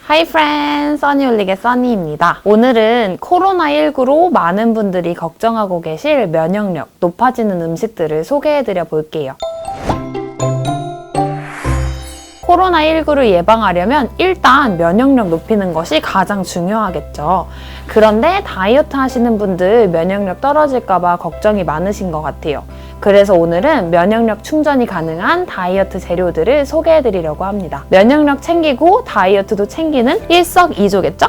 하이 프렌드, 써니올릭의 써니입니다. 오늘은 코로나19로 많은 분들이 걱정하고 계실 면역력 높아지는 음식들을 소개해드려 볼게요. 코로나19를 예방하려면 일단 면역력 높이는 것이 가장 중요하겠죠. 그런데 다이어트 하시는 분들 면역력 떨어질까봐 걱정이 많으신 것 같아요. 그래서 오늘은 면역력 충전이 가능한 다이어트 재료들을 소개해드리려고 합니다. 면역력 챙기고 다이어트도 챙기는 일석이조겠죠?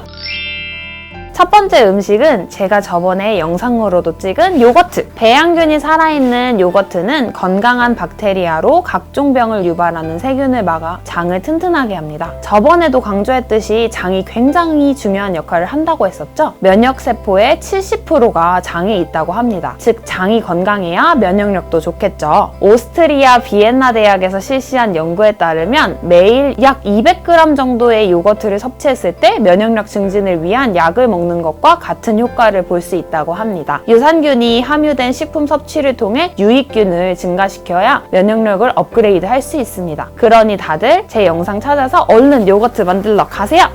첫 번째 음식은 제가 저번에 영상으로도 찍은 요거트. 배양균이 살아있는 요거트는 건강한 박테리아로 각종 병을 유발하는 세균을 막아 장을 튼튼하게 합니다. 저번에도 강조했듯이 장이 굉장히 중요한 역할을 한다고 했었죠? 면역세포의 70%가 장에 있다고 합니다. 즉 장이 건강해야 면역력도 좋겠죠. 오스트리아 비엔나 대학에서 실시한 연구에 따르면 매일 약 200g 정도의 요거트를 섭취했을 때 면역력 증진을 위한 약을 먹는 것과 같은 효과를 볼 수 있다고 합니다. 유산균이 함유된 식품 섭취를 통해 유익균을 증가시켜야 면역력을 업그레이드 할 수 있습니다. 그러니 다들 제 영상 찾아서 얼른 요거트 만들러 가세요!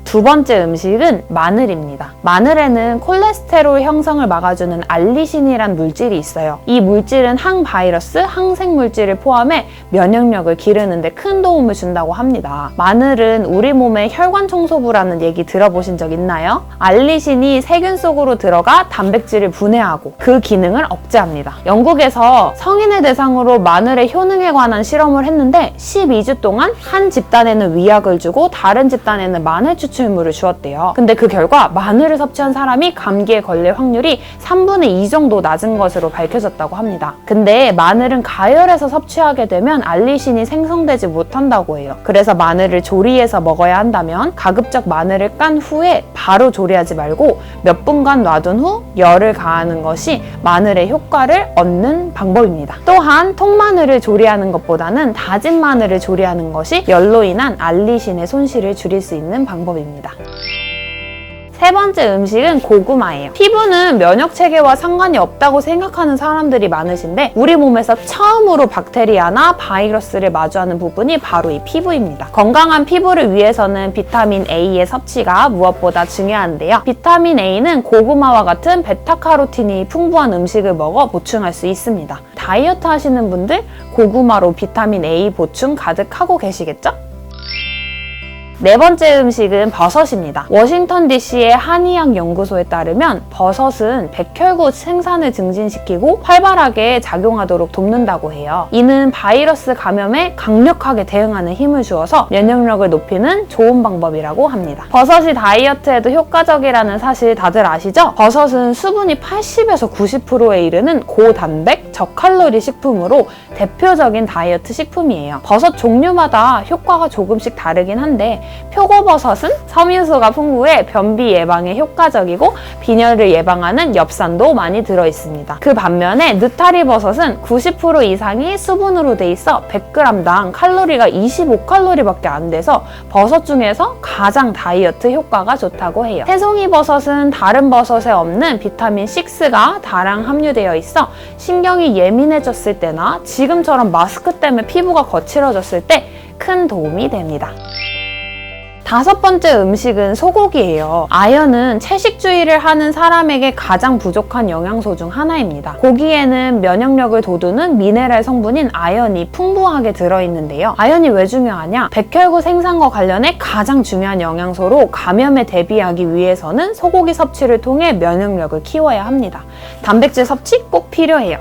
두 번째 음식은 마늘입니다. 마늘에는 콜레스테롤 형성을 막아주는 알리신이란 물질이 있어요. 이 물질은 항바이러스, 항생물질을 포함해 면역력을 기르는 데 큰 도움을 준다고 합니다. 마늘은 우리 몸의 혈관 청소부라는 얘기 들어보신 적 있나요? 알리신이 세균 속으로 들어가 단백질을 분해하고 그 기능을 억제합니다. 영국에서 성인을 대상으로 마늘의 효능에 관한 실험을 했는데 12주 동안 한 집단에는 위약을 주고 다른 집단에는 마늘 추출물을 주었대요. 근데 그 결과 마늘을 섭취한 사람이 감기에 걸릴 확률이 3분의 2 정도 낮은 것으로 밝혀졌다고 합니다. 근데 마늘은 가열해서 섭취하게 되면 알리신이 생성되지 못한다고 해요. 그래서 마늘을 조리해서 먹어야 한다면 가급적 마늘을 깐 후에 바로 조리하지 말고 몇 분간 놔둔 후 열을 가하는 것이 마늘의 효과를 얻는 방법입니다. 또한 통마늘을 조리하는 것보다는 다진 마늘을 조리하는 것이 열로 인한 알리신의 손실을 줄일 수 있는 방법입니다. 세 번째 음식은 고구마예요. 피부는 면역체계와 상관이 없다고 생각하는 사람들이 많으신데 우리 몸에서 처음으로 박테리아나 바이러스를 마주하는 부분이 바로 이 피부입니다. 건강한 피부를 위해서는 비타민 A의 섭취가 무엇보다 중요한데요. 비타민 A는 고구마와 같은 베타카로틴이 풍부한 음식을 먹어 보충할 수 있습니다. 다이어트 하시는 분들 고구마로 비타민 A 보충 가득 하고 계시겠죠? 네 번째 음식은 버섯입니다. 워싱턴 DC의 한의학 연구소에 따르면 버섯은 백혈구 생산을 증진시키고 활발하게 작용하도록 돕는다고 해요. 이는 바이러스 감염에 강력하게 대응하는 힘을 주어서 면역력을 높이는 좋은 방법이라고 합니다. 버섯이 다이어트에도 효과적이라는 사실 다들 아시죠? 버섯은 수분이 80에서 90%에 이르는 고단백, 저칼로리 식품으로 대표적인 다이어트 식품이에요. 버섯 종류마다 효과가 조금씩 다르긴 한데 표고버섯은 섬유소가 풍부해 변비 예방에 효과적이고 빈혈을 예방하는 엽산도 많이 들어있습니다. 그 반면에 느타리버섯은 90% 이상이 수분으로 돼 있어 100g당 칼로리가 25칼로리밖에 안 돼서 버섯 중에서 가장 다이어트 효과가 좋다고 해요. 새송이버섯은 다른 버섯에 없는 비타민 6가 다량 함유되어 있어 신경이 예민해졌을 때나 지금처럼 마스크 때문에 피부가 거칠어졌을 때 큰 도움이 됩니다. 다섯 번째 음식은 소고기예요. 아연은 채식주의를 하는 사람에게 가장 부족한 영양소 중 하나입니다. 고기에는 면역력을 돋우는 미네랄 성분인 아연이 풍부하게 들어있는데요. 아연이 왜 중요하냐? 백혈구 생산과 관련해 가장 중요한 영양소로 감염에 대비하기 위해서는 소고기 섭취를 통해 면역력을 키워야 합니다. 단백질 섭취 꼭 필요해요.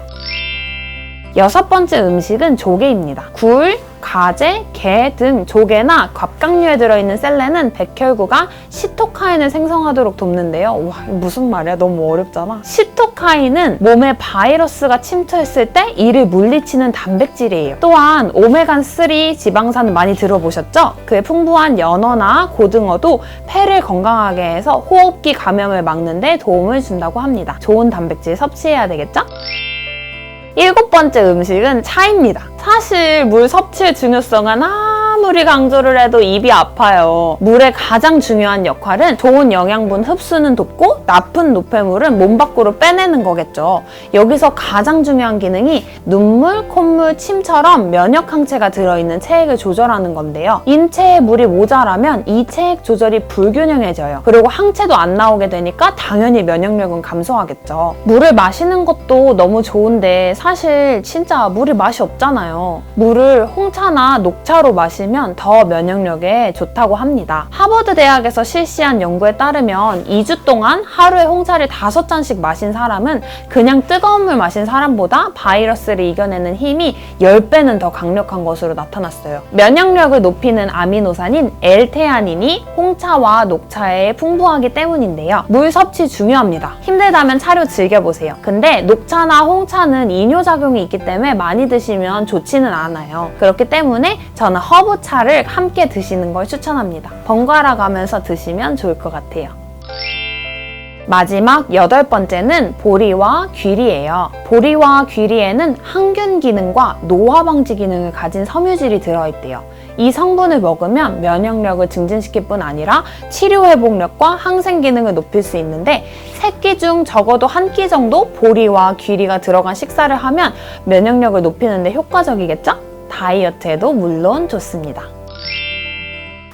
여섯 번째 음식은 조개입니다. 굴, 가재, 게 등 조개나 갑각류에 들어있는 셀레는 백혈구가 시토카인을 생성하도록 돕는데요. 와, 무슨 말이야? 너무 어렵잖아. 시토카인은 몸에 바이러스가 침투했을 때 이를 물리치는 단백질이에요. 또한 오메가3 지방산을 많이 들어보셨죠? 그의 풍부한 연어나 고등어도 폐를 건강하게 해서 호흡기 감염을 막는 데 도움을 준다고 합니다. 좋은 단백질 섭취해야 되겠죠? 일곱 번째 음식은 차입니다. 사실 물 섭취의 중요성은 아무리 강조를 해도 입이 아파요. 물의 가장 중요한 역할은 좋은 영양분 흡수는 돕고 나쁜 노폐물은 몸 밖으로 빼내는 거겠죠. 여기서 가장 중요한 기능이 눈물, 콧물, 침처럼 면역 항체가 들어있는 체액을 조절하는 건데요. 인체에 물이 모자라면 이 체액 조절이 불균형해져요. 그리고 항체도 안 나오게 되니까 당연히 면역력은 감소하겠죠. 물을 마시는 것도 너무 좋은데 사실 진짜 물이 맛이 없잖아요. 물을 홍차나 녹차로 마시면 더 면역력에 좋다고 합니다. 하버드 대학에서 실시한 연구에 따르면 2주 동안 하루에 홍차를 5잔씩 마신 사람은 그냥 뜨거운 물 마신 사람보다 바이러스를 이겨내는 힘이 10배는 더 강력한 것으로 나타났어요. 면역력을 높이는 아미노산인 L테아닌이 홍차와 녹차에 풍부하기 때문인데요. 물 섭취 중요합니다. 힘들다면 차로 즐겨보세요. 근데 녹차나 홍차는 이뇨작용이 있기 때문에 많이 드시면 좋지는 않아요. 그렇기 때문에 저는 허브차를 함께 드시는 걸 추천합니다. 번갈아 가면서 드시면 좋을 것 같아요. 마지막 8번째는 보리와 귀리예요. 보리와 귀리에는 항균 기능과 노화 방지 기능을 가진 섬유질이 들어있대요. 이 성분을 먹으면 면역력을 증진시킬 뿐 아니라 치료 회복력과 항생 기능을 높일 수 있는데 3끼 중 적어도 1끼 정도 보리와 귀리가 들어간 식사를 하면 면역력을 높이는 데 효과적이겠죠? 다이어트에도 물론 좋습니다.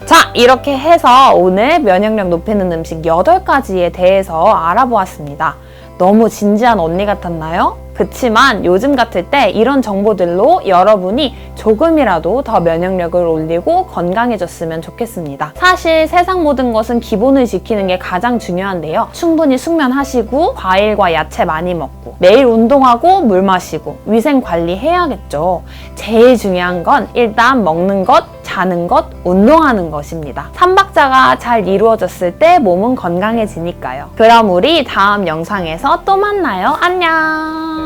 자, 이렇게 해서 오늘 면역력 높이는 음식 8가지에 대해서 알아보았습니다. 너무 진지한 언니 같았나요? 그치만 요즘 같을 때 이런 정보들로 여러분이 조금이라도 더 면역력을 올리고 건강해졌으면 좋겠습니다. 사실 세상 모든 것은 기본을 지키는 게 가장 중요한데요. 충분히 숙면하시고 과일과 야채 많이 먹고 매일 운동하고 물 마시고 위생 관리해야겠죠. 제일 중요한 건 일단 먹는 것, 자는 것, 운동하는 것입니다. 3박자가 잘 이루어졌을 때 몸은 건강해지니까요. 그럼 우리 다음 영상에서 또 만나요. 안녕!